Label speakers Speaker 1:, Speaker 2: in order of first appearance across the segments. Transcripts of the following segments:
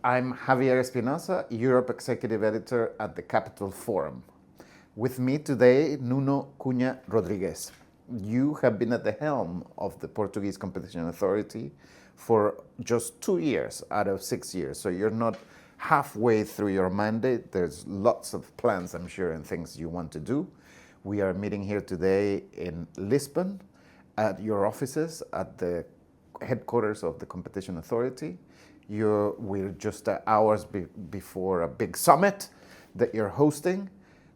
Speaker 1: I'm Javier Espinoza, Europe Executive Editor at the Capital Forum. With me today, Nuno Cunha Rodrigues. You have been at the helm of the Portuguese Competition Authority for just 2 years out of 6 years, so you're not halfway through your mandate. There's lots of plans, I'm sure, and things you want to do. We are meeting here today in Lisbon at your offices at the headquarters of the Competition Authority. We're just hours before a big summit that you're hosting.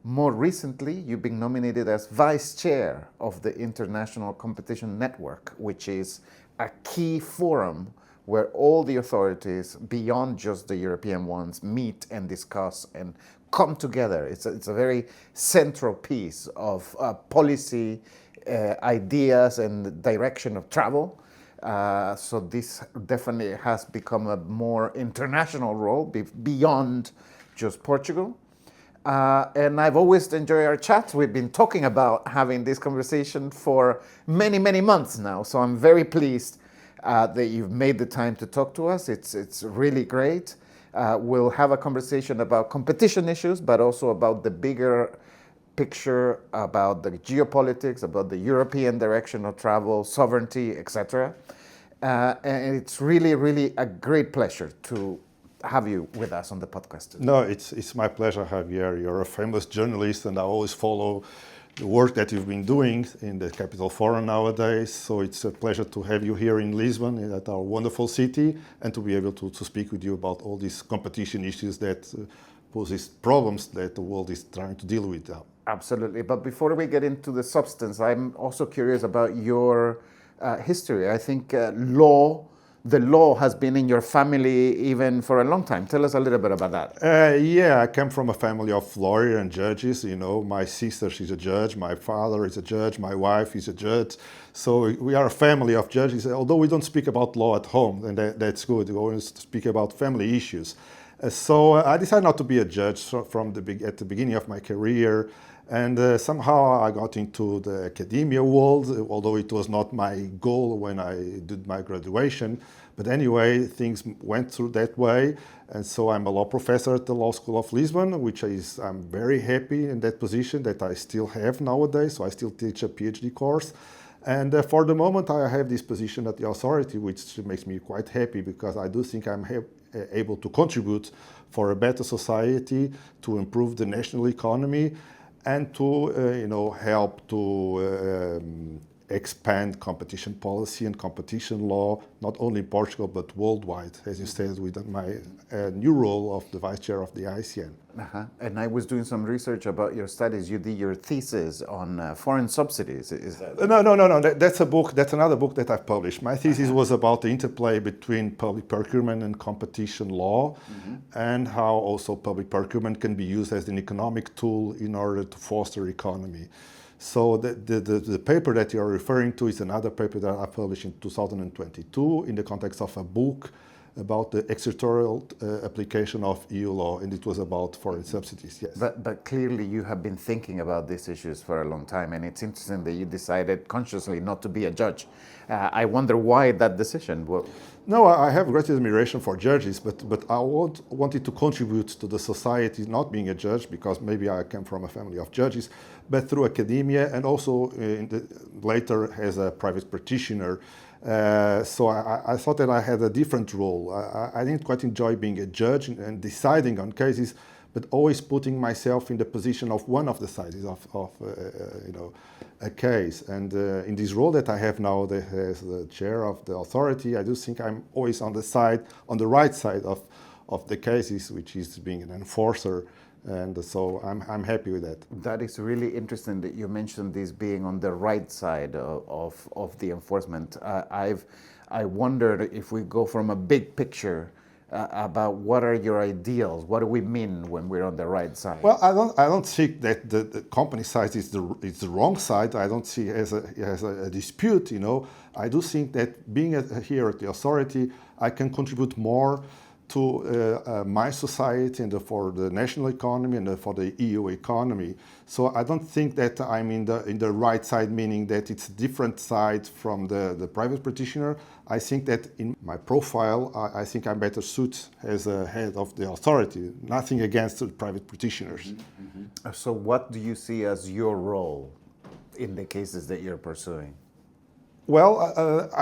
Speaker 1: More recently, you've been nominated as Vice Chair of the International Competition Network, which is a key forum where all the authorities, beyond just the European ones, meet and discuss and come together. It's a very central piece of policy, ideas and direction of travel. So this definitely has become a more international role beyond just Portugal. And I've always enjoyed our chats. We've been talking about having this conversation for many, many months now. So I'm very pleased that you've made the time to talk to us. It's really great. We'll have a conversation about competition issues, but also about the bigger picture, about the geopolitics, about the European direction of travel, sovereignty, etc. And it's really, really a great pleasure to have you with us on the podcast today.
Speaker 2: No, it's my pleasure, Javier. You're a famous journalist, and I always follow the work that you've been doing in the Capital Forum nowadays. So it's a pleasure to have you here in Lisbon, at our wonderful city, and to be able to speak with you about all these competition issues that poses problems that the world is trying to deal with now.
Speaker 1: Absolutely. But before we get into the substance, I'm also curious about your history. I think the law has been in your family even for a long time. Tell us a little bit about that.
Speaker 2: Yeah, I come from a family of lawyers and judges. You know, my sister, she's a judge. My father is a judge. My wife is a judge. So we are a family of judges. Although we don't speak about law at home, and that's good. We always speak about family issues. So I decided not to be a judge at the beginning of my career. And somehow I got into the academia world, although it was not my goal when I did my graduation. But anyway, things went through that way. And so I'm a law professor at the Law School of Lisbon, I'm very happy in that position that I still have nowadays. So I still teach a PhD course. And for the moment, I have this position at the authority, which makes me quite happy because I do think I'm able to contribute for a better society, to improve the national economy, and to help to expand competition policy and competition law, not only in Portugal but worldwide, as you said, with my new role of the vice chair of the ICN.
Speaker 1: And I was doing some research about your studies. You did your thesis on foreign subsidies. Is that?
Speaker 2: No. That's a book. That's another book that I've published. My thesis was about the interplay between public procurement and competition law, and how also public procurement can be used as an economic tool in order to foster economy. So the paper that you're referring to is another paper that I published in 2022 in the context of a book about the extraterritorial application of EU law, and it was about foreign subsidies, yes.
Speaker 1: But clearly you have been thinking about these issues for a long time, and it's interesting that you decided consciously not to be a judge. I wonder why that decision?
Speaker 2: No, I have great admiration for judges, but I wanted to contribute to the society, not being a judge, because maybe I come from a family of judges, but through academia and also later as a private practitioner. So I thought that I had a different role. I didn't quite enjoy being a judge and deciding on cases, but always putting myself in the position of one of the sides of a case. And in this role that I have now as the chair of the authority, I do think I'm always on the right side of the cases, which is being an enforcer. And so I'm happy with that.
Speaker 1: That is really interesting that you mentioned this being on the right side of the enforcement. I wondered if we go from a big picture about what are your ideals? What do we mean when we're on the right side?
Speaker 2: Well, I don't think that the company side is the wrong side. I don't see it as a dispute. I do think that being here at the authority, I can contribute more to my society and for the national economy and for the EU economy. So I don't think that I'm in the right side, meaning that it's a different side from the private practitioner. I think that in my profile, I think I'm better suited as a head of the authority. Nothing against the private practitioners.
Speaker 1: So what do you see as your role in the cases that you're pursuing?
Speaker 2: Well,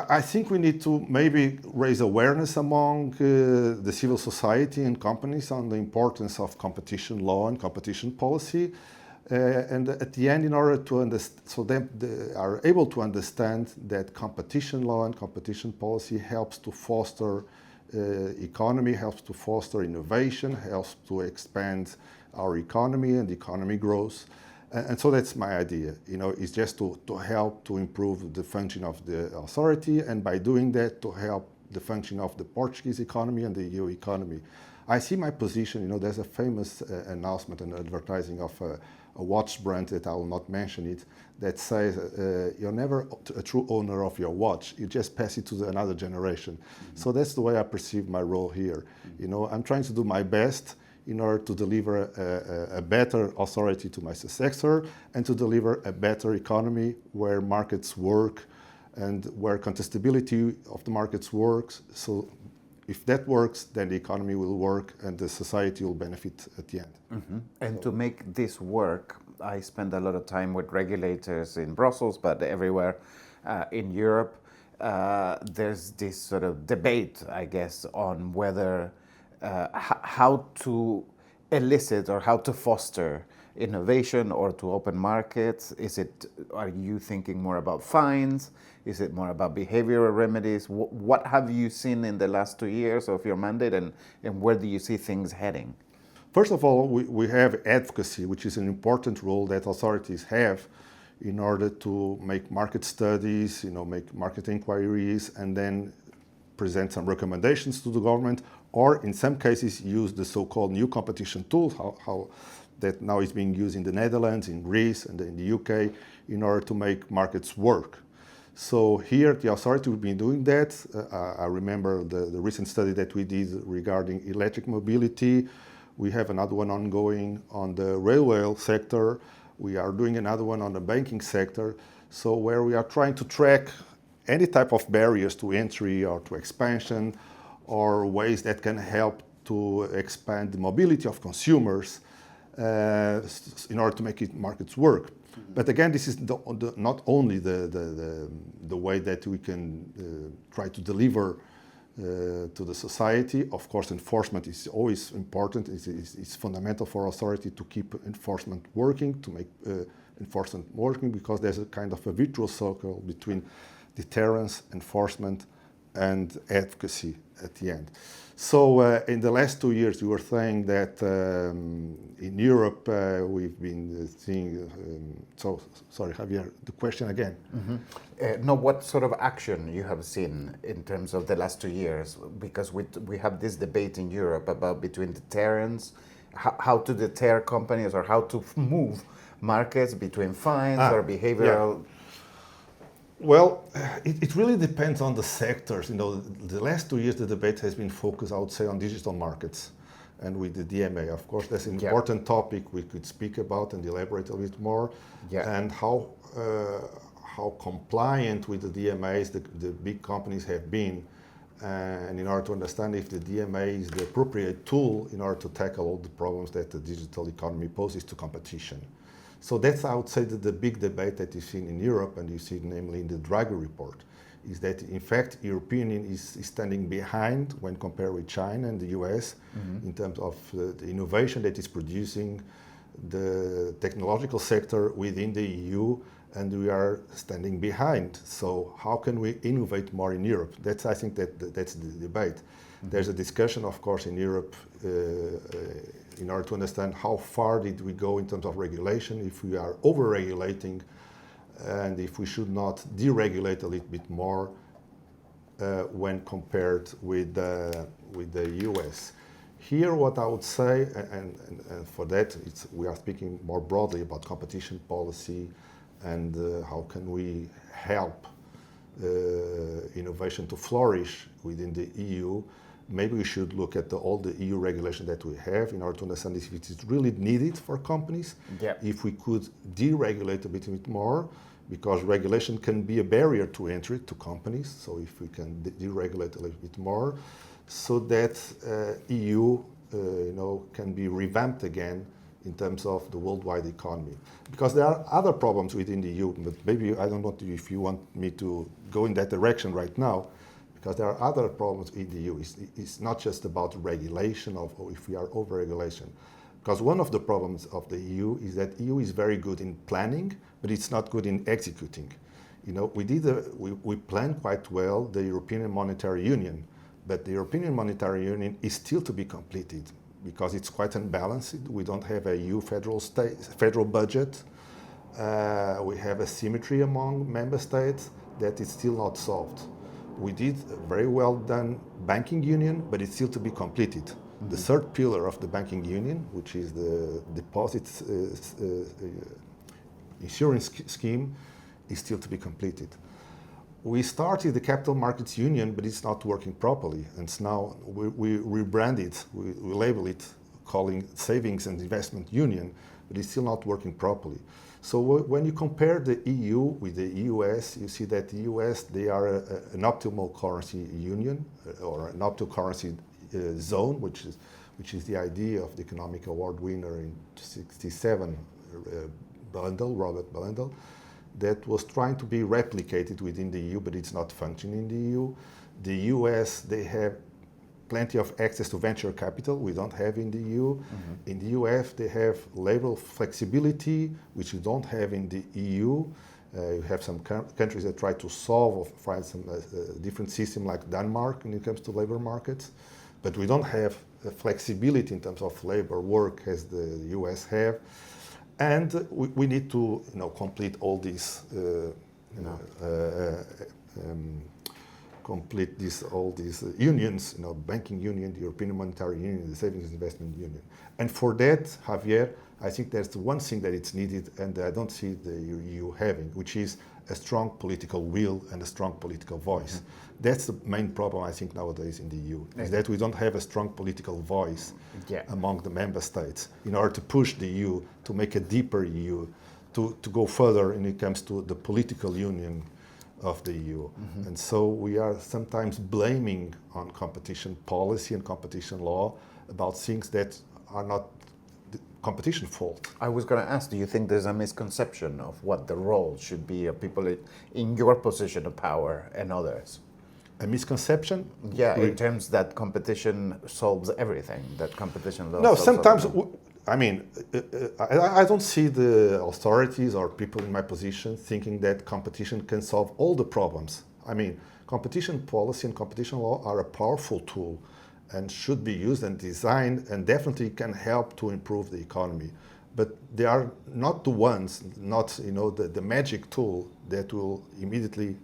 Speaker 2: I think we need to maybe raise awareness among the civil society and companies on the importance of competition law and competition policy. And at the end, in order to understand, so they are able to understand that competition law and competition policy helps to foster economy, helps to foster innovation, helps to expand our economy and economy growth. And so that's my idea, it's just to help to improve the function of the authority, and by doing that, to help the function of the Portuguese economy and the EU economy. I see my position, there's a famous announcement and advertising of a watch brand that I will not mention it, that says you're never a true owner of your watch, you just pass it to another generation. So that's the way I perceive my role here. I'm trying to do my best in order to deliver a better authority to my successor and to deliver a better economy where markets work and where contestability of the markets works. So if that works, then the economy will work and the society will benefit at the end.
Speaker 1: Mm-hmm. And to make this work, I spend a lot of time with regulators in Brussels, but everywhere in Europe. There's this sort of debate, I guess, on whether how to elicit or how to foster innovation or to open markets. Are you thinking more about fines? Is it more about behavioral remedies? What have you seen in the last 2 years of your mandate, and where do you see things heading?
Speaker 2: First of all, we have advocacy, which is an important role that authorities have in order to make market studies, make market inquiries, and then present some recommendations to the government, or in some cases use the so-called new competition tool, how that now is being used in the Netherlands, in Greece, and in the UK, in order to make markets work. So here the authority will be doing that. I remember the recent study that we did regarding electric mobility. We have another one ongoing on the railway sector. We are doing another one on the banking sector. So where we are trying to track any type of barriers to entry or to expansion, or ways that can help to expand the mobility of consumers in order to make markets work. But again, this is not only the way that we can try to deliver to the society. Of course, enforcement is always important. It's fundamental for authority to keep enforcement working, to make enforcement working, because there's a kind of a virtuous circle between deterrence, enforcement, and advocacy at the end. So in the last 2 years, you were saying that in Europe we've been seeing, sorry Javier, the question again.
Speaker 1: Mm-hmm. No, what sort of action you have seen in terms of the last 2 years? Because we have this debate in Europe about between deterrence, how to deter companies, or how to move markets between fines or behavioral...
Speaker 2: Yeah. Well, it really depends on the sectors. The last 2 years, the debate has been focused, I would say, on digital markets and with the DMA. Of course, that's an important topic we could speak about and elaborate a bit more. Yeah. And how compliant with the DMAs the big companies have been. And in order to understand if the DMA is the appropriate tool in order to tackle all the problems that the digital economy poses to competition. So that's, I would say, the big debate that you've seen in Europe, and you see namely in the Draghi report, is that in fact European Union is standing behind when compared with China and the US in terms of the innovation that is producing the technological sector within the EU, and we are standing behind. So how can we innovate more in Europe? I think that's the debate. There's a discussion, of course, in Europe in order to understand how far did we go in terms of regulation, if we are over-regulating, and if we should not deregulate a little bit more when compared with the US. Here, what I would say, and for that, we are speaking more broadly about competition policy and how can we help innovation to flourish within the EU. maybe we should look at all the EU regulation that we have in order to understand if it is really needed for companies.
Speaker 1: Yeah.
Speaker 2: If we could deregulate a bit more, because regulation can be a barrier to entry to companies. So if we can deregulate a little bit more, so that EU, can be revamped again in terms of the worldwide economy. Because there are other problems within the EU, but maybe I don't want to, if you want me to go in that direction right now, because there are other problems in the EU. It's not just about regulation or if we are over-regulation. Because one of the problems of the EU is that EU is very good in planning, but it's not good in executing. We planned quite well the European Monetary Union, but the European Monetary Union is still to be completed because it's quite unbalanced. We don't have a EU federal budget. We have asymmetry among member states that is still not solved. We did a very well done banking union, but it's still to be completed. Mm-hmm. The third pillar of the banking union, which is the deposits insurance scheme, is still to be completed. We started the capital markets union, but it's not working properly. And so now we rebrand it, we label it, calling savings and investment union, but it's still not working properly. So when you compare the EU with the US, you see that the US, they are an optimal currency union or an optimal currency zone, which is the idea of the economic award winner in '67, Robert Balendal, that was trying to be replicated within the EU, but it's not functioning in the EU. The US, they have plenty of access to venture capital we don't have in the EU. Mm-hmm. In the US, they have labor flexibility, which you don't have in the EU. You have some countries that try to solve or find some different system like Denmark when it comes to labor markets, but we don't have flexibility in terms of labor work as the US have. And we need to, complete all these, all these unions, banking union, the European Monetary Union, the Savings and Investment Union. And for that, Javier, I think there's one thing that it's needed, and I don't see the EU having, which is a strong political will and a strong political voice. Mm-hmm. That's the main problem, I think, nowadays in the EU, is that we don't have a strong political voice among the member states in order to push the EU to make a deeper EU, to go further when it comes to the political union of the EU. Mm-hmm. And so we are sometimes blaming on competition policy and competition law about things that are not the competition fault.
Speaker 1: I was going to ask, do you think there's a misconception of what the role should be of people in your position of power and others?
Speaker 2: A misconception?
Speaker 1: Yeah, in terms that competition solves everything, that competition law.
Speaker 2: No, sometimes, I don't see the authorities or people in my position thinking that competition can solve all the problems. Competition policy and competition law are a powerful tool and should be used and designed and definitely can help to improve the economy. But they are not the ones, the magic tool that will immediately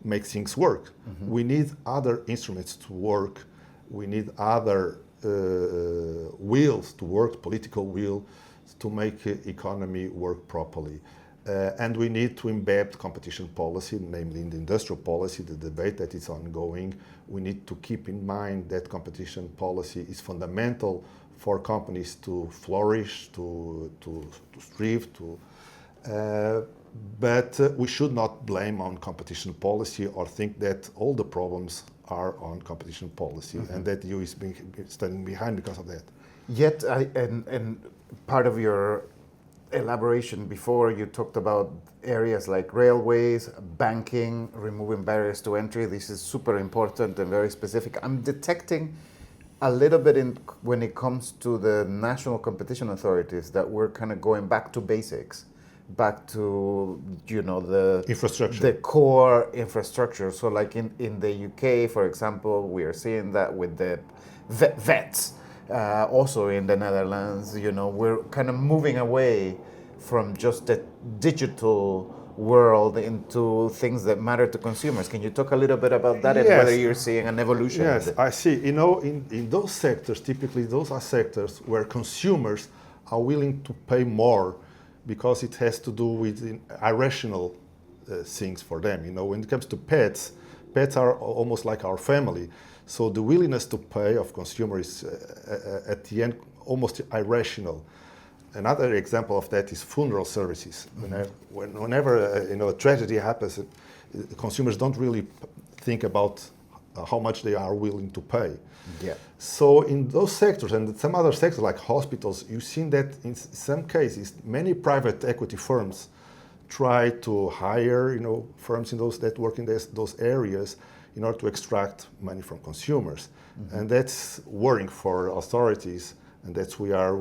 Speaker 2: make things work. Mm-hmm. We need other instruments to work. We need other wheels to work, political will, to make economy work properly. And we need to embed competition policy, namely in the industrial policy, the debate that is ongoing. We need to keep in mind that competition policy is fundamental for companies to flourish, to thrive, but we should not blame on competition policy or think that all the problems are on competition policy. Mm-hmm. And that EU is standing behind because of that.
Speaker 1: Yet, and part of your elaboration before, you talked about areas like railways, banking, removing barriers to entry. This is super important and very specific. I'm detecting a little bit when it comes to the national competition authorities that we're kind of going back to basics, back to the
Speaker 2: infrastructure,
Speaker 1: the core infrastructure. So like in the UK, for example, we are seeing that with the vets. Also in the Netherlands, we're kind of moving away from just the digital world into things that matter to consumers. Can you talk a little bit about that? Yes. And whether you're seeing an evolution?
Speaker 2: Yes, I see. In those sectors, typically those are sectors where consumers are willing to pay more because it has to do with irrational things for them. When it comes to pets are almost like our family. So the willingness to pay of consumers is at the end almost irrational. Another example of that is funeral services. Whenever a tragedy happens, consumers don't really think about how much they are willing to pay.
Speaker 1: Yeah.
Speaker 2: So in those sectors and some other sectors like hospitals, you've seen that in some cases many private equity firms try to hire firms in that work in those areas in order to extract money from consumers, and that's worrying for authorities. And that's we are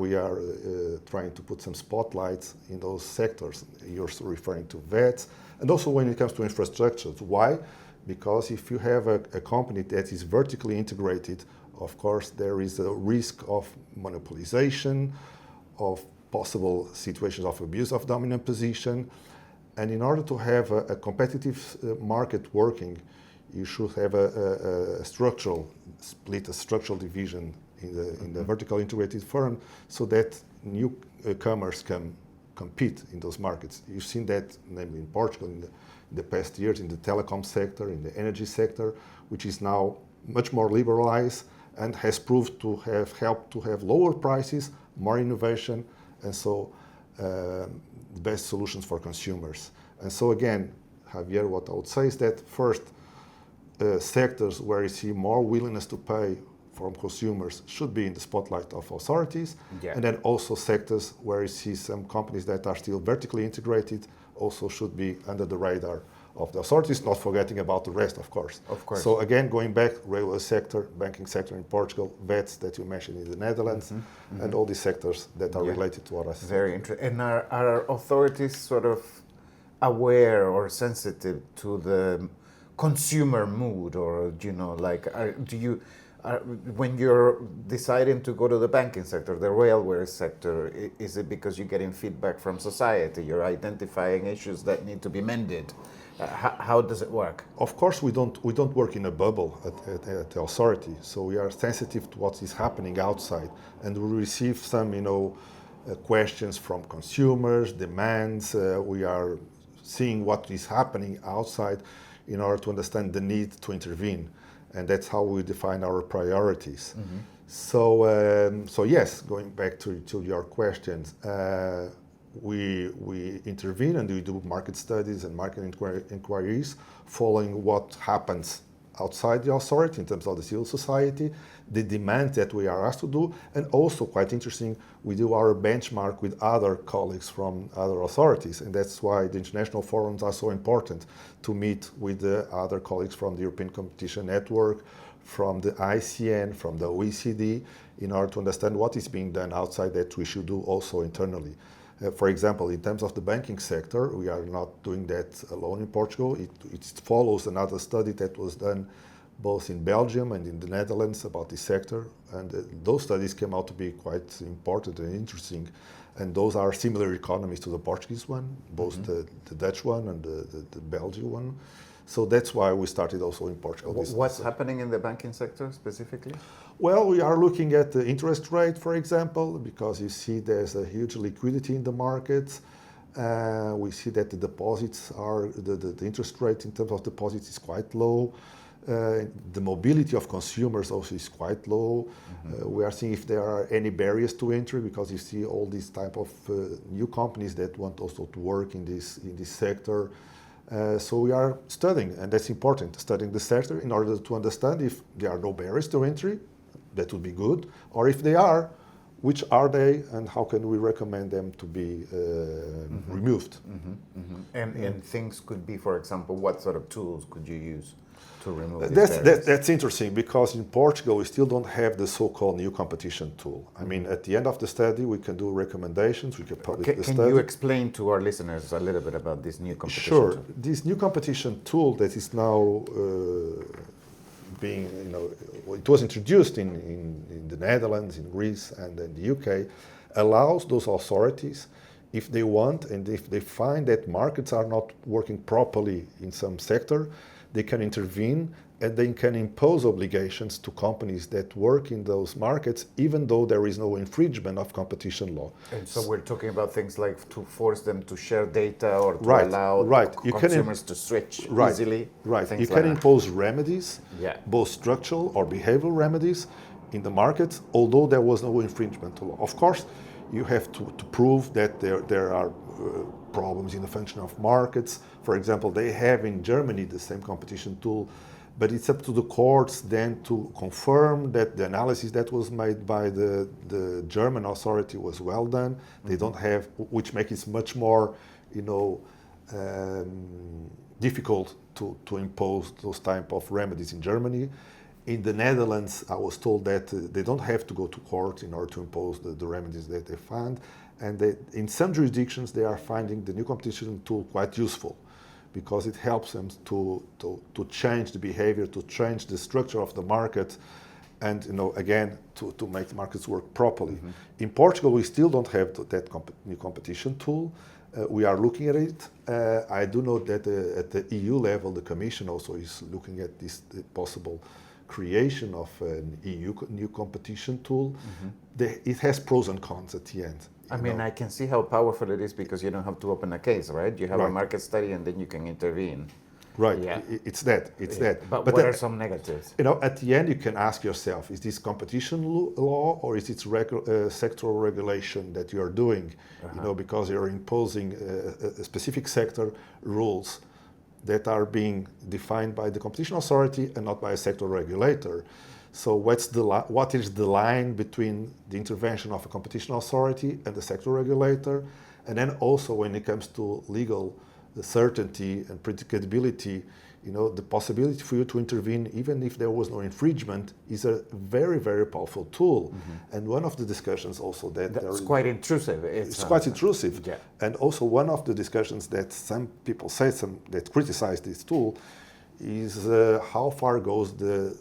Speaker 2: trying to put some spotlights in those sectors. You're referring to vets, and also when it comes to infrastructure. Why? Because if you have a company that is vertically integrated, of course there is a risk of monopolization, of possible situations of abuse of dominant position. And in order to have a competitive market working, you should have a structural split, a structural division in the vertical integrated firm, so that newcomers can compete in those markets. You've seen that, namely in Portugal, in the past years, in the telecom sector, in the energy sector, which is now much more liberalized and has proved to have helped to have lower prices, more innovation, and so the best solutions for consumers. And so again, Javier, what I would say is that first, sectors where you see more willingness to pay from consumers should be in the spotlight of authorities. Yeah. And then also sectors where you see some companies that are still vertically integrated also should be under the radar of the authorities, not forgetting about the rest, of course.
Speaker 1: Of course.
Speaker 2: So again, going back, railway sector, banking sector in Portugal, vets that you mentioned in the Netherlands, and all these sectors that are related to what I said.
Speaker 1: Very interesting. And are authorities sort of aware or sensitive to the consumer mood, or when you're deciding to go to the banking sector, the railway sector, is it because you're getting feedback from society? You're identifying issues that need to be mended? How does it work?
Speaker 2: Of course, we don't work in a bubble at the authority, so we are sensitive to what is happening outside, and we receive some, questions from consumers, demands. We are seeing what is happening outside in order to understand the need to intervene. And that's how we define our priorities. So yes, going back to your questions, we intervene and we do market studies and market inquiries following what happens outside the authority in terms of the civil society, the demands that we are asked to do, and also, quite interesting, we do our benchmark with other colleagues from other authorities, and that's why the international forums are so important, to meet with the other colleagues from the European Competition Network, from the ICN, from the OECD, in order to understand what is being done outside that we should do also internally. For example, in terms of the banking sector, we are not doing that alone in Portugal. It follows another study that was done both in Belgium and in the Netherlands about this sector. And those studies came out to be quite important and interesting. And those are similar economies to the Portuguese one, both the Dutch one and the Belgian one. So that's why we started also in Portugal.
Speaker 1: What's happening in the banking sector specifically?
Speaker 2: Well, we are looking at the interest rate, for example, because you see there's a huge liquidity in the markets. We see that the deposits are, the interest rate in terms of deposits is quite low. The mobility of consumers also is quite low. We are seeing if there are any barriers to entry, because you see all these type of new companies that want also to work in this sector. So we are studying, and that's important, studying the sector in order to understand if there are no barriers to entry, that would be good, or if they are, which are they, and how can we recommend them to be removed.
Speaker 1: And things could be, for example, what sort of tools could you use to remove these barriers?
Speaker 2: That's interesting, because in Portugal we still don't have the so-called new competition tool. I mean, at the end of the study we can do recommendations, we can publish the study.
Speaker 1: Can you explain to our listeners a little bit about this new competition
Speaker 2: tool?
Speaker 1: Sure.
Speaker 2: This new competition tool that is now being, it was introduced in the Netherlands, in Greece and in the UK, allows those authorities, if they want and if they find that markets are not working properly in some sector, they can intervene and they can impose obligations to companies that work in those markets, even though there is no infringement of competition law.
Speaker 1: And so we're talking about things like to force them to share data or to
Speaker 2: Right,
Speaker 1: allow
Speaker 2: right.
Speaker 1: consumers to switch
Speaker 2: Right,
Speaker 1: easily.
Speaker 2: right.
Speaker 1: Things
Speaker 2: You
Speaker 1: like
Speaker 2: can
Speaker 1: that.
Speaker 2: impose remedies,
Speaker 1: Yeah.
Speaker 2: both structural or behavioral remedies in the market, although there was no infringement law. Of course, you have to prove that there are problems in the function of markets. For example, they have in Germany the same competition tool, but it's up to the courts then to confirm that the analysis that was made by the German authority was well done. They don't have, which makes it much more, difficult to impose those type of remedies in Germany. In the Netherlands, I was told that they don't have to go to court in order to impose the remedies that they find. And in some jurisdictions, they are finding the new competition tool quite useful, because it helps them to change the behavior, to change the structure of the market, and again to make the markets work properly. In Portugal, we still don't have that new competition tool. We are looking at it. I do know that at the EU level, the Commission also is looking at this possible creation of an EU new competition tool. It has pros and cons at the end.
Speaker 1: I mean, I can see how powerful it is because you don't have to open a case, right? You have a
Speaker 2: Right.
Speaker 1: market study and then you can intervene.
Speaker 2: Right.
Speaker 1: Yeah.
Speaker 2: It's that. It's that.
Speaker 1: But what are some negatives?
Speaker 2: At the end, you can ask yourself: is this competition law or is it sectoral regulation that you are doing? Because you're imposing a specific sector rules that are being defined by the competition authority and not by a sector regulator. So what is the line between the intervention of a competition authority and the sector regulator? And then also when it comes to legal certainty and predictability, the possibility for you to intervene even if there was no infringement is a very, very powerful tool. And one of the discussions also
Speaker 1: That's quite intrusive.
Speaker 2: It's quite intrusive.
Speaker 1: Yeah.
Speaker 2: And also one of the discussions that some people say, that criticize this tool, is how far goes the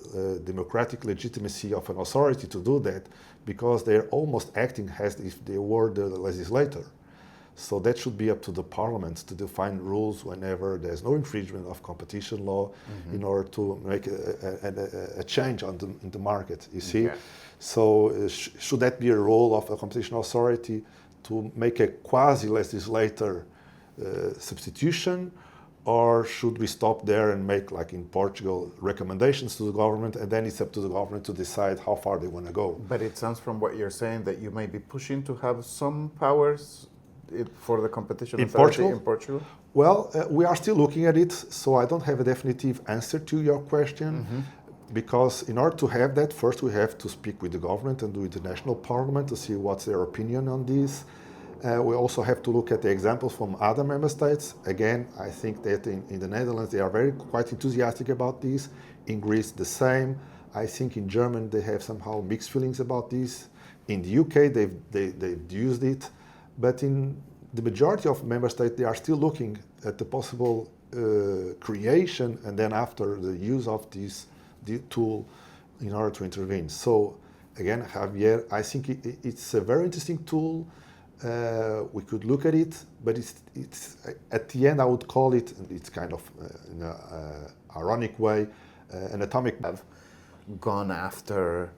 Speaker 2: democratic legitimacy of an authority to do that, because they're almost acting as if they were the legislator. So that should be up to the parliaments to define rules whenever there's no infringement of competition law in order to make a change in the market, you see.
Speaker 1: Yeah.
Speaker 2: So should that be a role of a competition authority to make a quasi-legislator substitution? Or should we stop there and make, like in Portugal, recommendations to the government, and then it's up to the government to decide how far they want to go?
Speaker 1: But it sounds from what you're saying that you may be pushing to have some powers for the competition authority in Portugal?
Speaker 2: Well, we are still looking at it, so I don't have a definitive answer to your question. Because in order to have that, first we have to speak with the government and with the national parliament to see what's their opinion on this. We also have to look at the examples from other member states. Again, I think that in the Netherlands they are quite enthusiastic about this. In Greece, the same. I think in Germany they have somehow mixed feelings about this. In the UK, they've used it. But in the majority of member states, they are still looking at the possible creation and then after the use of this tool in order to intervene. So again, Javier, I think it's a very interesting tool. We could look at it, but it's at the end I would call it, it's kind of in an ironic way, an atomic.
Speaker 1: Have gone after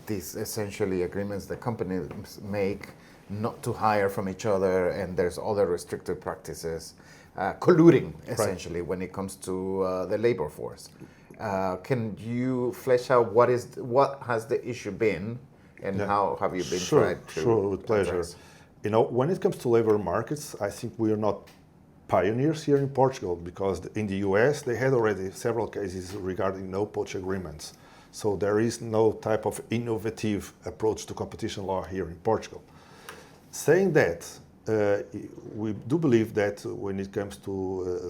Speaker 1: these essentially agreements that companies make not to hire from each other, and there's other restrictive practices, colluding essentially when it comes to the labor force. Can you flesh out what has the issue been? And how have you been tried to
Speaker 2: Sure, with pleasure.
Speaker 1: address?
Speaker 2: When it comes to labor markets, I think we are not pioneers here in Portugal, because in the US they had already several cases regarding no-poach agreements. So there is no type of innovative approach to competition law here in Portugal. Saying that, we do believe that when it comes to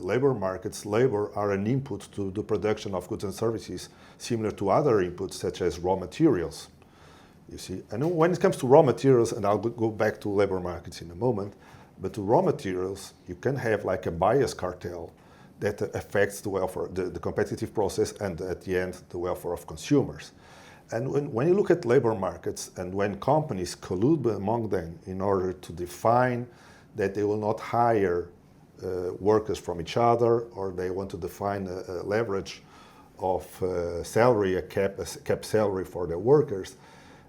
Speaker 2: labor markets, labor are an input to the production of goods and services, similar to other inputs such as raw materials. You see, and when it comes to raw materials, and I'll go back to labor markets in a moment, but to raw materials, you can have like a bias cartel that affects the welfare, the competitive process, and at the end, the welfare of consumers. And when you look at labor markets, and when companies collude among them in order to define that they will not hire workers from each other, or they want to define a leverage of salary, a cap salary for the workers,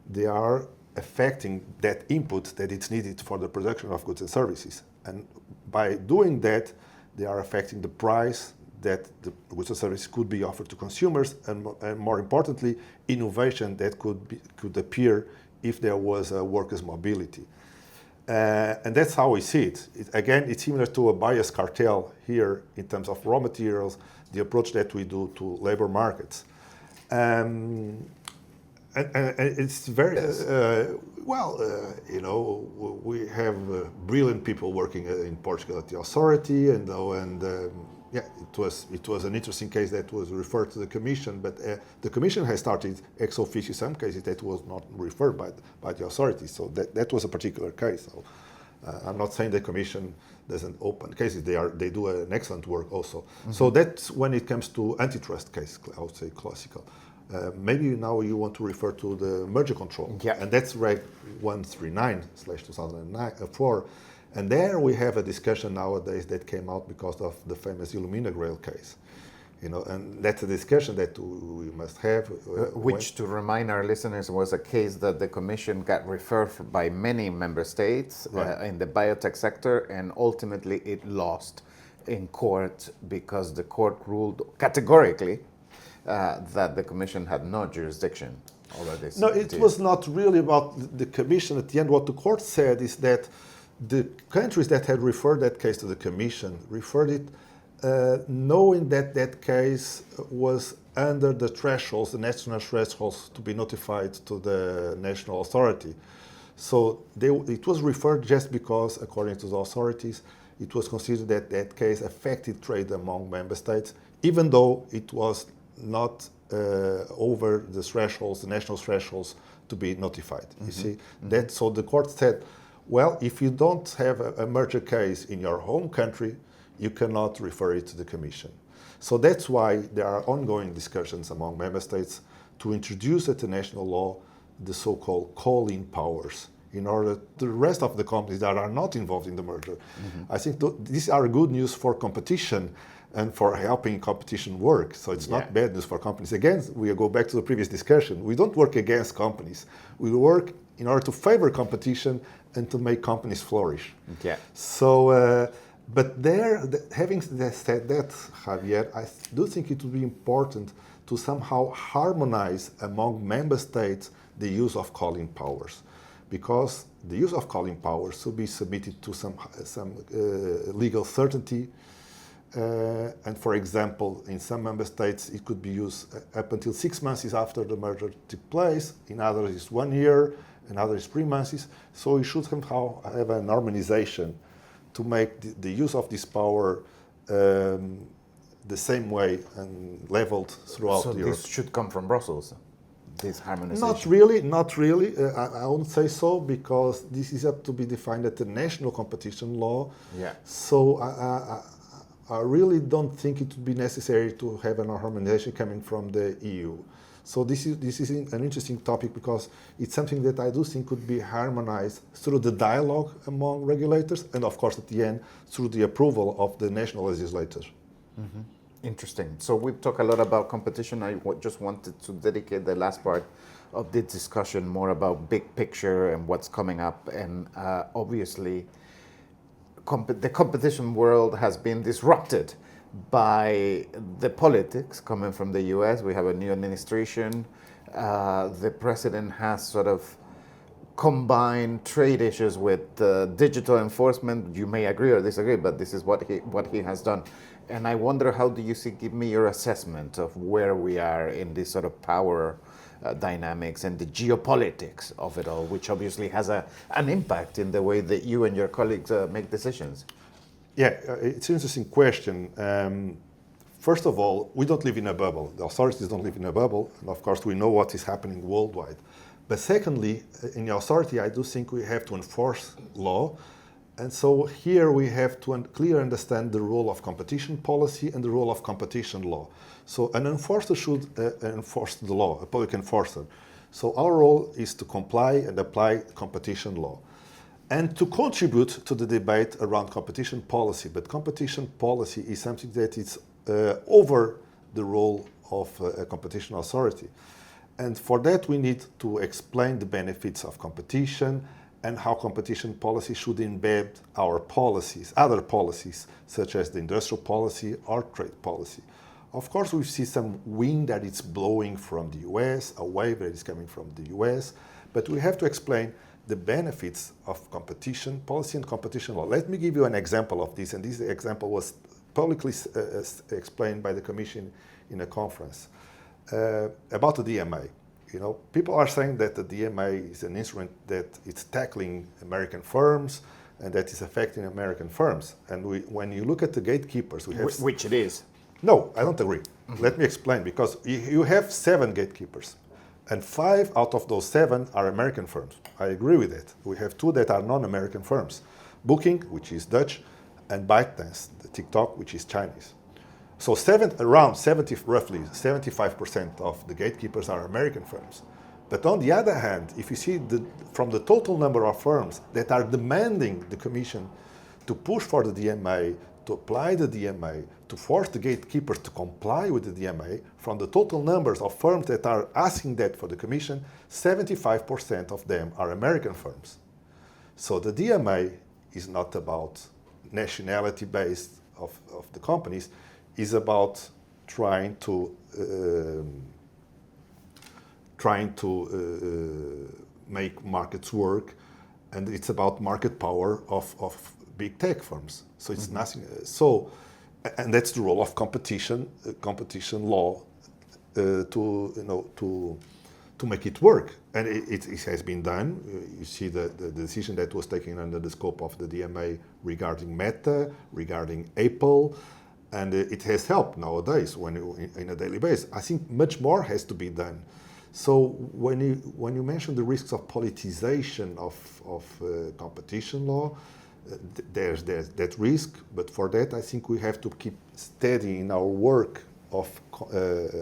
Speaker 2: they are affecting that input that is needed for the production of goods and services. And by doing that, they are affecting the price that the goods and services could be offered to consumers, and more importantly, innovation that could appear if there was a workers' mobility. And that's how we see it. Again, it's similar to a bias cartel here in terms of raw materials, the approach that we do to labor markets. And it's very, we have brilliant people working in Portugal at the authority, it was an interesting case that was referred to the Commission, but the Commission has started ex officio some cases that was not referred by the authorities. So that was a particular case. So I'm not saying the Commission doesn't open cases. They do an excellent work also. Mm-hmm. So that's when it comes to antitrust cases, I would say classical. Maybe now you want to refer to the merger control.
Speaker 1: Yeah.
Speaker 2: And that's Reg 139/2004. And there we have a discussion nowadays that came out because of the famous Illumina Grail case. And that's a discussion that we must have.
Speaker 1: Which, to remind our listeners, was a case that the Commission got referred by many member states in the biotech sector, and ultimately it lost in court because the court ruled categorically that the Commission had no jurisdiction over this.
Speaker 2: No, it was not really about the Commission. At the end, what the court said is that the countries that had referred that case to the Commission referred it knowing that that case was under the thresholds, the national thresholds, to be notified to the national authority. So it was referred just because, according to the authorities, it was considered that that case affected trade among member states, even though it was not over the thresholds, the national thresholds, to be notified. Mm-hmm. You see, mm-hmm. So the court said, well, if you don't have a merger case in your home country, you cannot refer it to the Commission. So that's why there are ongoing discussions among member states to introduce at the national law the so-called call-in powers in order the rest of the companies that are not involved in the merger. Mm-hmm. I think these are good news for competition and for helping competition work. So it's not bad news for companies. Again, we go back to the previous discussion. We don't work against companies. We work in order to favor competition and to make companies flourish.
Speaker 1: Yeah.
Speaker 2: So, but having said that, Javier, I do think it would be important to somehow harmonize among member states the use of calling powers, because the use of calling powers should be submitted to some legal certainty. And for example, in some member states, it could be used up until 6 months after the merger took place. In others, it's 1 year. In others, 3 months. So we should somehow have an harmonization to make the use of this power the same way and leveled throughout Europe.
Speaker 1: So this should come from Brussels, this harmonization?
Speaker 2: Not really. I wouldn't say so, because this is up to be defined at the national competition law.
Speaker 1: Yeah.
Speaker 2: So I really don't think it would be necessary to have an harmonization coming from the EU. So this is an interesting topic, because it's something that I do think could be harmonized through the dialogue among regulators, and of course at the end through the approval of the national legislators.
Speaker 1: Mm-hmm. Interesting. So we've talked a lot about competition. I just wanted to dedicate the last part of this discussion more about big picture and what's coming up. And obviously, the competition world has been disrupted by the politics coming from the US. We have a new administration. The president has sort of combined trade issues with digital enforcement. You may agree or disagree, but this is what he has done. And I wonder, how do you see, give me your assessment of where we are in this sort of power dynamics and the geopolitics of it all, which obviously has an impact in the way that you and your colleagues make decisions.
Speaker 2: Yeah, it's an interesting question. First of all, we don't live in a bubble. The authorities don't live in a bubble. And of course, we know what is happening worldwide. But secondly, in the authority, I do think we have to enforce law. And so here we have to clearly understand the role of competition policy and the role of competition law. So an enforcer should enforce the law, a public enforcer. So our role is to comply and apply competition law, and to contribute to the debate around competition policy. But competition policy is something that is over the role of a competition authority. And for that, we need to explain the benefits of competition and how competition policy should embed our policies, other policies, such as the industrial policy or trade policy. Of course, we see some wind that it's blowing from the US, a wave that is coming from the US, but we have to explain the benefits of competition policy and competition law. Let me give you an example of this, and this example was publicly explained by the Commission in a conference about the DMA. You know, people are saying that the DMA is an instrument that it's tackling American firms and that is affecting American firms. And when you look at the gatekeepers, we have...
Speaker 1: Which it is.
Speaker 2: No, I don't agree. Let me explain, because you have 7 gatekeepers, and 5 out of those 7 are American firms. I agree with that. We have 2 that are non-American firms. Booking, which is Dutch, and ByteDance, the TikTok, which is Chinese. So roughly 75% of the gatekeepers are American firms. But on the other hand, if you see from the total number of firms that are demanding the Commission to push for the DMA, to apply the DMA, to force the gatekeepers to comply with the DMA, from the total numbers of firms that are asking that for the Commission, 75% of them are American firms. So the DMA is not about nationality based of the companies, is about trying to make markets work, and it's about market power of big tech firms. So it's nothing. And that's the role of competition law to make it work. And it has been done. You see the decision that was taken under the scope of the DMA regarding Meta, regarding Apple. And it has helped nowadays in a daily basis. I think much more has to be done. So when you mention the risks of politicization of competition law, there's that risk. But for that, I think we have to keep steady in our work of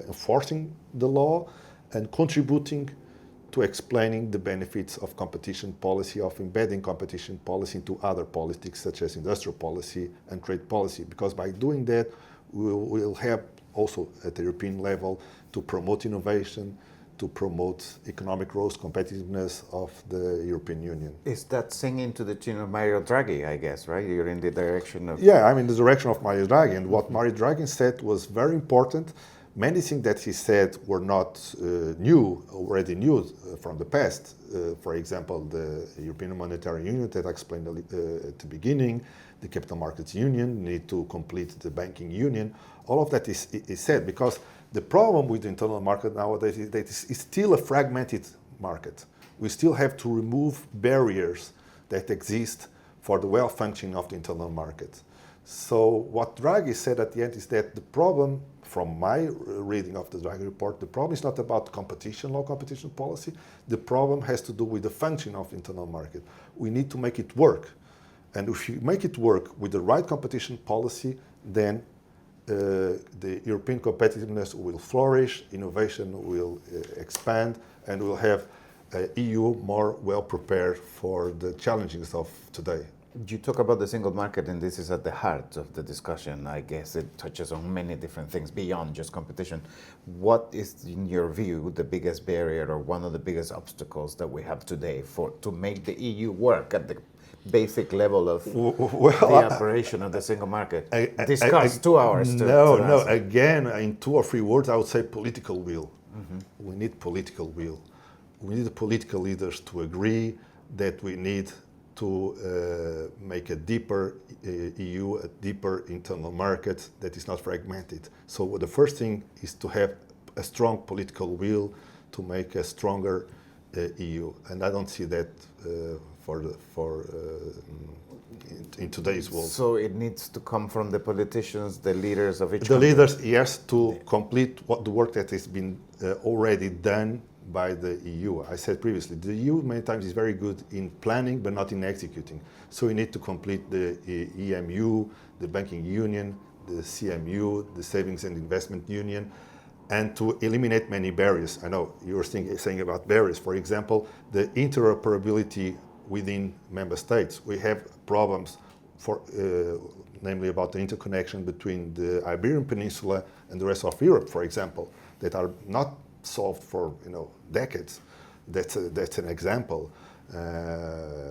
Speaker 2: enforcing the law and contributing to explaining the benefits of competition policy, of embedding competition policy into other politics such as industrial policy and trade policy. Because by doing that, we'll help also at the European level to promote innovation, to promote economic growth, competitiveness of the European Union.
Speaker 1: Is that singing to the tune of Mario Draghi, I guess, right? You're in the direction of...
Speaker 2: Yeah, I'm in the direction of Mario Draghi. And what Mario Draghi said was very important. Many things that he said were not already new from the past. For example, the European Monetary Union that I explained at the beginning, the Capital Markets Union, need to complete the banking union. All of that is said because the problem with the internal market nowadays is that it's still a fragmented market. We still have to remove barriers that exist for the well-functioning of the internal market. So what Draghi said at the end is that the problem, from my reading of the Draghi report, the problem is not about competition law, competition policy. The problem has to do with the function of the internal market. We need to make it work. And if you make it work with the right competition policy, then the European competitiveness will flourish, innovation will expand, and we'll have an EU more well prepared for the challenges of today.
Speaker 1: You talk about the single market, and this is at the heart of the discussion. I guess it touches on many different things beyond just competition. What is, in your view, the biggest barrier or one of the biggest obstacles that we have today to make the EU work at the basic level of the operation of the single market? Discuss 2 hours.
Speaker 2: No. Again, in 2 or 3 words, I would say political will. Mm-hmm. We need political will. We need the political leaders to agree that we need to make a deeper EU, a deeper internal market that is not fragmented. So the first thing is to have a strong political will to make a stronger EU, and I don't see that in today's world.
Speaker 1: So it needs to come from the politicians, the leaders of each
Speaker 2: the
Speaker 1: country.
Speaker 2: Leaders, yes, to complete the work that has been already done by the EU. I said previously, the EU many times is very good in planning, but not in executing. So we need to complete the EMU, the Banking Union, the CMU, the Savings and Investment Union, and to eliminate many barriers. I know you were saying about barriers. For example, the interoperability within member states. We have problems namely about the interconnection between the Iberian Peninsula and the rest of Europe, for example, that are not solved for decades. That's an example.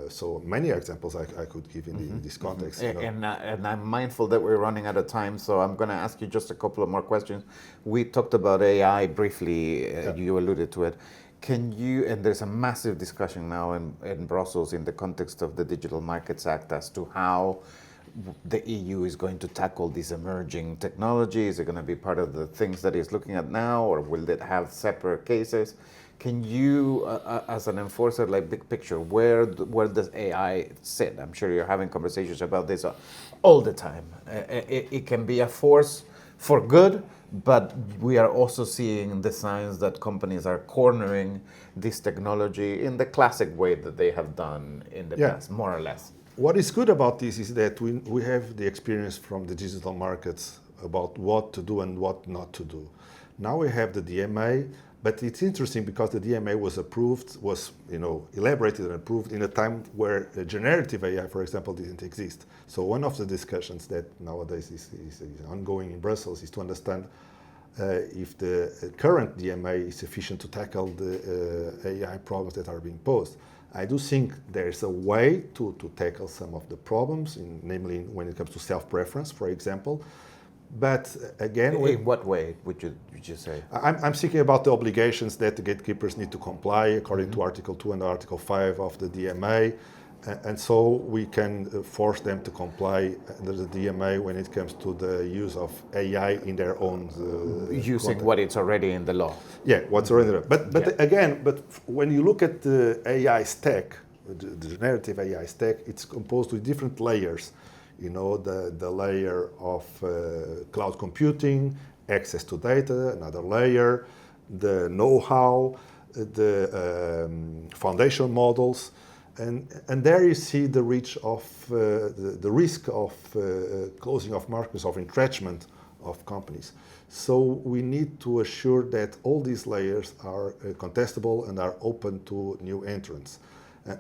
Speaker 2: So many examples I could give in this context.
Speaker 1: And I'm mindful that we're running out of time, so I'm going to ask you just a couple of more questions. We talked about AI briefly. You alluded to it. Can you, and there's a massive discussion now in Brussels in the context of the Digital Markets Act as to how the EU is going to tackle these emerging technologies. Is it going to be part of the things that it's looking at now, or will it have separate cases? Can you, as an enforcer, like big picture, where does AI sit? I'm sure you're having conversations about this all the time. It can be a force for good, but we are also seeing the signs that companies are cornering this technology in the classic way that they have done in the past, more or less.
Speaker 2: What is good about this is that we have the experience from the digital markets about what to do and what not to do. Now we have the DMA, but it's interesting because the DMA was elaborated and approved in a time where generative AI, for example, didn't exist. So one of the discussions that nowadays is ongoing in Brussels is to understand if the current DMA is sufficient to tackle the AI problems that are being posed. I do think there's a way to tackle some of the problems, namely when it comes to self-preference, for example. But again,
Speaker 1: in what way would you say?
Speaker 2: I'm thinking about the obligations that the gatekeepers need to comply according to Article 2 and Article 5 of the DMA. And so we can force them to comply under the DMA when it comes to the use of AI in their own
Speaker 1: using
Speaker 2: content.
Speaker 1: what it's already in the law.
Speaker 2: Yeah, what's already there. But when you look at the AI stack, the generative AI stack, it's composed with different layers. The layer of cloud computing, access to data, another layer, the know-how, the foundation models. And there you see the reach of the risk of closing of markets, of entrenchment of companies. So we need to assure that all these layers are contestable and are open to new entrants.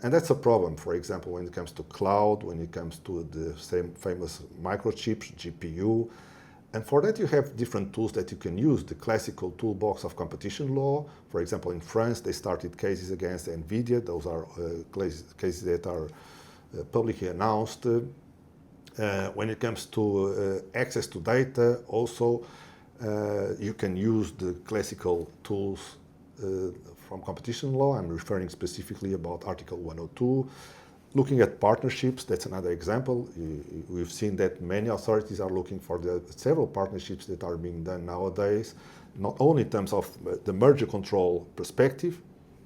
Speaker 2: And that's a problem, for example, when it comes to cloud, when it comes to the same famous microchips, GPU. And for that, you have different tools that you can use. The classical toolbox of competition law. For example, in France, they started cases against NVIDIA. Those are cases that are publicly announced. When it comes to access to data, also, you can use the classical tools from competition law. I'm referring specifically about Article 102. Looking at partnerships, that's another example. We've seen that many authorities are looking for the several partnerships that are being done nowadays, not only in terms of the merger control perspective.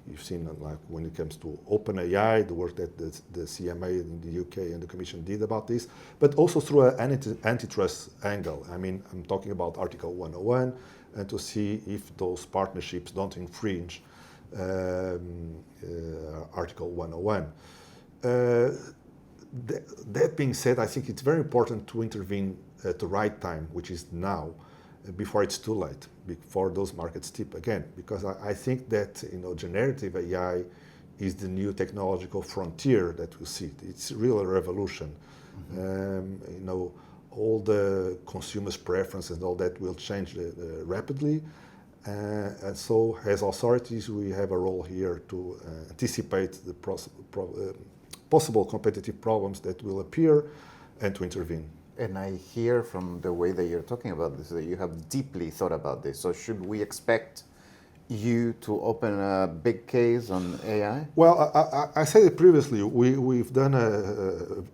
Speaker 2: You've seen like when it comes to OpenAI, the work that the CMA in the UK and the Commission did about this, but also through an antitrust angle. I mean, I'm talking about Article 101 and to see if those partnerships don't infringe Article 101. That being said, I think it's very important to intervene at the right time, which is now, before it's too late, before those markets tip again. Because I think that generative AI is the new technological frontier that we see. It's really a revolution. All the consumers' preferences and all that will change rapidly. And so, as authorities, we have a role here to anticipate the possible competitive problems that will appear and to intervene.
Speaker 1: And I hear from the way that you're talking about this that you have deeply thought about this. So should we expect you to open a big case on AI?
Speaker 2: Well, I said it previously. We've done,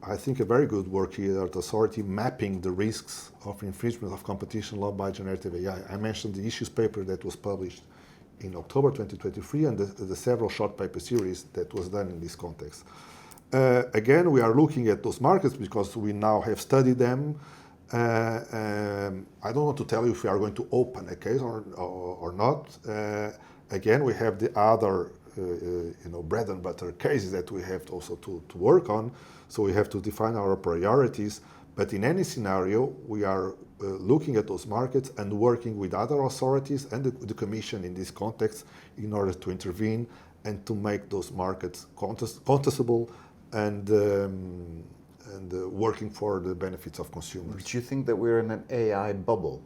Speaker 2: I think, a very good work here at the authority mapping the risks of infringement of competition law by generative AI. I mentioned the issues paper that was published in October 2023 and the several short paper series that was done in this context. Again, we are looking at those markets because we now have studied them. I don't want to tell you if we are going to open a case or not. Again, we have the other, bread and butter cases that we have also to work on. So we have to define our priorities. But in any scenario, we are looking at those markets and working with other authorities and the Commission in this context in order to intervene and to make those markets contestable and and working for the benefits of consumers.
Speaker 1: Do you think that we're in an AI bubble?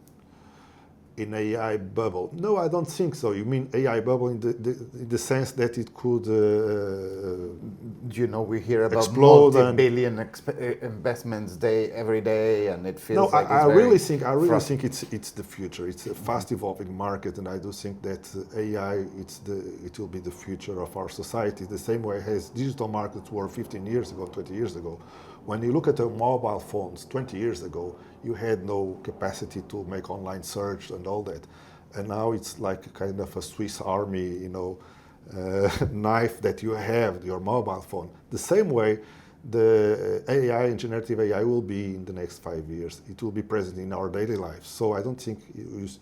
Speaker 2: In AI bubble? No, I don't think so. You mean AI bubble in the sense that it could
Speaker 1: You know, we hear about
Speaker 2: explode
Speaker 1: multi-billion investments every day, and it feels like
Speaker 2: I
Speaker 1: it's
Speaker 2: really think it's the future. It's a fast evolving market, and I do think that AI it will be the future of our society. The same way as digital markets were 15 years ago, 20 years ago. When you look at the mobile phones 20 years ago, you had no capacity to make online search and all that. And now it's like kind of a Swiss Army, knife that you have, your mobile phone. The same way the AI and generative AI will be in the next 5 years. It will be present in our daily lives. So I don't think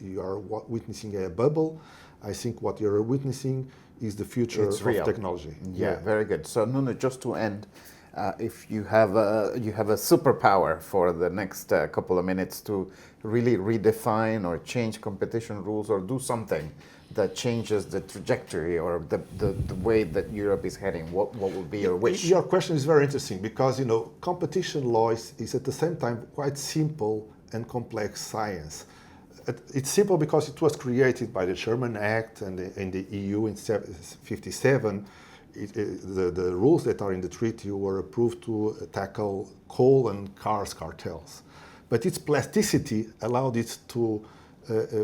Speaker 2: you are witnessing a bubble. I think what you're witnessing is the future of technology.
Speaker 1: Yeah, very good. So Nuno, just to end, if you have a superpower for the next couple of minutes to really redefine or change competition rules or do something that changes the trajectory or the way that Europe is heading, what would be your wish?
Speaker 2: Your question is very interesting because competition law is at the same time quite simple and complex science. It's simple because it was created by the Sherman Act and in the EU in 1957. The rules that are in the treaty were approved to tackle coal and cars cartels. But its plasticity allowed it to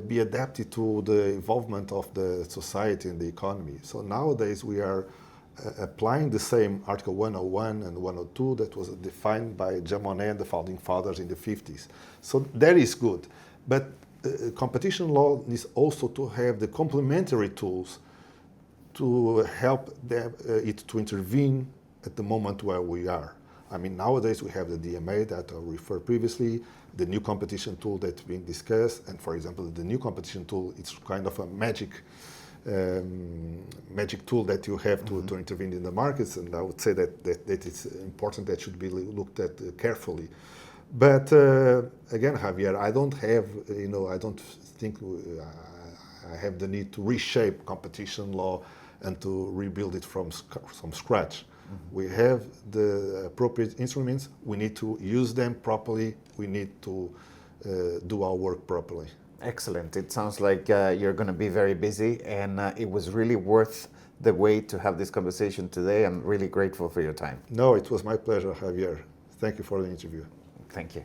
Speaker 2: be adapted to the involvement of the society and the economy. So nowadays we are applying the same Article 101 and 102 that was defined by Jean Monnet and the founding fathers in the 50s. So that is good. But competition law needs also to have the complementary tools to help it to intervene at the moment where we are. I mean, nowadays we have the DMA that I referred previously, the new competition tool that's being discussed, and for example, the new competition tool, it's kind of a magic tool that you have to intervene in the markets, and I would say that it's important, that should be looked at carefully. But again, Javier, I don't think I have the need to reshape competition law and to rebuild it from scratch. We have the appropriate instruments. We need to use them properly. We need to do our work properly.
Speaker 1: Excellent. It sounds like you're going to be very busy, and it was really worth the wait to have this conversation today. I'm really grateful for your time.
Speaker 2: No, it was my pleasure, Javier. Thank you for the interview.
Speaker 1: Thank you.